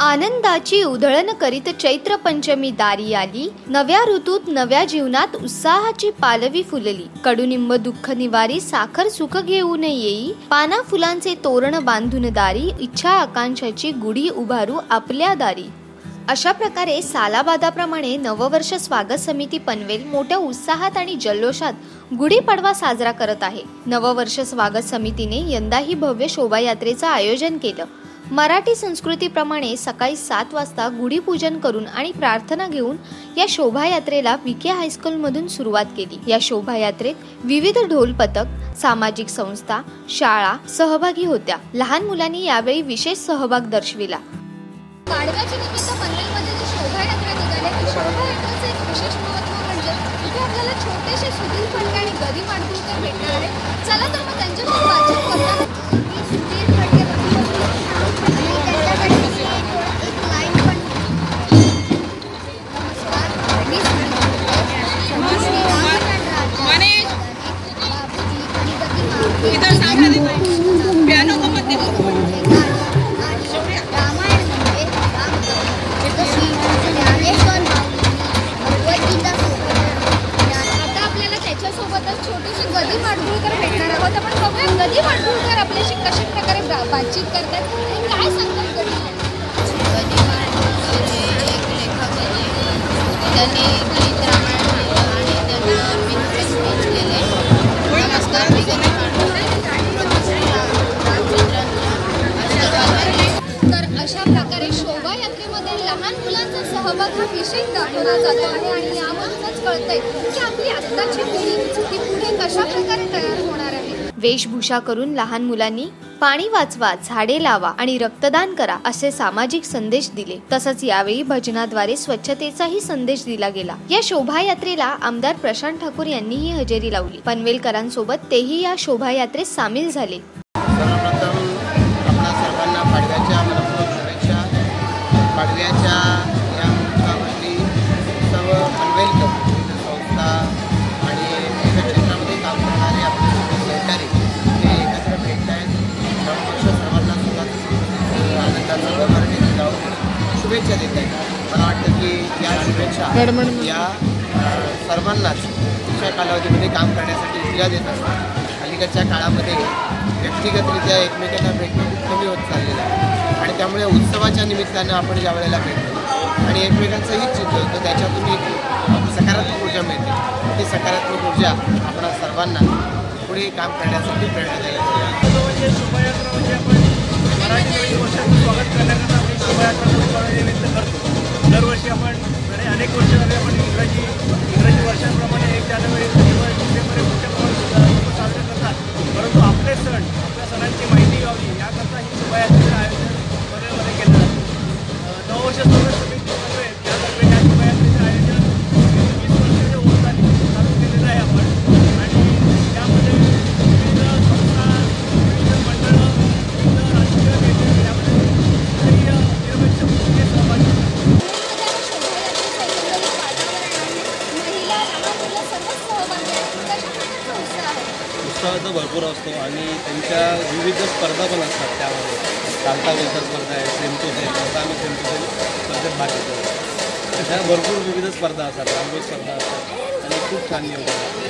आनंदाची उधळण करीत चैत्र पंचमी दारी आली, नव्या ऋतूत नव्या जीवनात उत्साहाची पालवी फुलली. कडुनिंब दुःख निवारी, साखर सुख घेऊन येई, पाना फुलांचे तोरण बांधून दारी, इच्छा आकांक्षाची गुढी उभारू आपल्या दारी. अशा प्रकारे सालाबादाप्रमाणे नववर्ष स्वागत समिती पनवेल मोठ्या उत्साहात आणि जल्लोषात गुढीपाडवा साजरा करत आहे. नववर्ष स्वागत समितीने यंदाही भव्य शोभायात्रेचं आयोजन केलं. मराठी संस्कृतीप्रमाणे सकाळी 7 वाजता गुढीपूजन करून आणि प्रार्थना घेऊन या शोभायात्रेला विखे हायस्कूलमधून सुरुवात केली. या शोभायात्रेत विविध ढोल पथक, सामाजिक संस्था, शाळा सहभागी होत्या. लहान मुलांनी यावेळी विशेष सहभाग दर्शविला. पाडव्याच्या निमित्त पनवेलमध्ये जी शोभायात्रा निघाली, त्या शोभायात्रेचं एक विशेष महत्त्व म्हणजे इथे आपल्याला छोटेसे सुधीर फडके आणि गदी माडगुळकर भेटणार आहेत. चला तर मग त्यांच्याशी बातचीत करूया. गदी माडगुळकर भेटणार आहोत. आपण बघूया गदी माडगुळकर आपल्याशी कशा प्रकारे बातचीत करतात आणि काय सांगतात. गदी माडगुळकर हे एक लेखक होते. त्यांनी गीत रामायण लिहिलं आणि त्यांना पिक्चर स्पीच केले. नमस्कार, मी गदी तर अशा प्रकारे शोभायात्रेमध्ये लहान मुलांचा सहभाग हा विशेष दाखवला जातो आणि यामधूनच कळतंय की आपली आत्ताची पिढी ही पुढे कशा प्रकारे तयार होणार आहे. वेशभूषा करून लहान मुलांनी पाणी वाचवा, झाडे लावा आणि रक्तदान करा असे सामाजिक संदेश दिले. तसंच यावेळी भजनाद्वारे स्वच्छतेचाही संदेश दिला गेला. या शोभायात्रेला आमदार प्रशांत ठाकूर यांनीही हजेरी लावली. पनवेलकरांसोबत तेही या शोभायात्रेत सामील झाले. पाडव्याच्या या मुहूर्तावरती सर्व पनवेलकर संस्था आणि विविध क्षेत्रामध्ये काम करणारे आपले सहकारी ते एकत्र भेटत आहेत. नववर्ष सर्वांना सुद्धा आनंदाचा गवरणी जाऊन शुभेच्छा देत आहेत. मला वाटतं की या शुभेच्छा या सर्वांनाच पुढच्या कालावधीमध्ये काम करण्यासाठी ऊर्जा देत असतात. अलीकडच्या काळामध्ये व्यक्तिगतरित्या एकमेकांना भेटणं खूप कमी होत चाललेलं आहे आणि त्यामुळे उत्सवाच्या निमित्तानं आपण ज्या वेळेला भेटतो आणि एकमेकांचं हित चिंततो त्याच्यातून एक सकारात्मक ऊर्जा मिळते. ती सकारात्मक ऊर्जा आपण सर्वांना पुढे काम करण्यासाठी प्रेरणा द्यायला. शोभायात्रा म्हणजे आपण मराठी नवीन वर्षाचं स्वागत करण्याकरता आपली शोभायात्रा निमित्त करतो. दरवर्षी आपण अनेक वर्ष झाले आपण इंग्रजी वर्षांप्रमाणे 1 जानेवारी डिसेंबर मोठ्या प्रमाणात साजरे करतात. परंतु आपले सण, आपल्या सणांची माहिती व्हावी याकरता ही शोभायात्रेचं आयोजन पनवेलमध्ये केलं जातं. नववर्ष स्वागत समिती पनवेल यातर्फे या शोभायात्रेचं आयोजन 20 वर्षाच्या होत चालू केलेलं आहे आपण. आणि त्यामध्ये विविध संस्था, विविध मंडळं, विविध राजकीय नेते यामध्ये निरपेक्ष भूमिकेत सहभागी होतात. उत्साह तर भरपूर असतो आणि त्यांच्या विविध स्पर्धा पण असतात. त्यामध्ये चालता बोलता स्पर्धा आहे, सेमटोसेम असं आम्ही सेमटोसेम स्पर्धेत भाग घेतो. त्या भरपूर विविध स्पर्धा असतात, रांगोळी स्पर्धा असतात आणि खूप छान नियोजन असतं.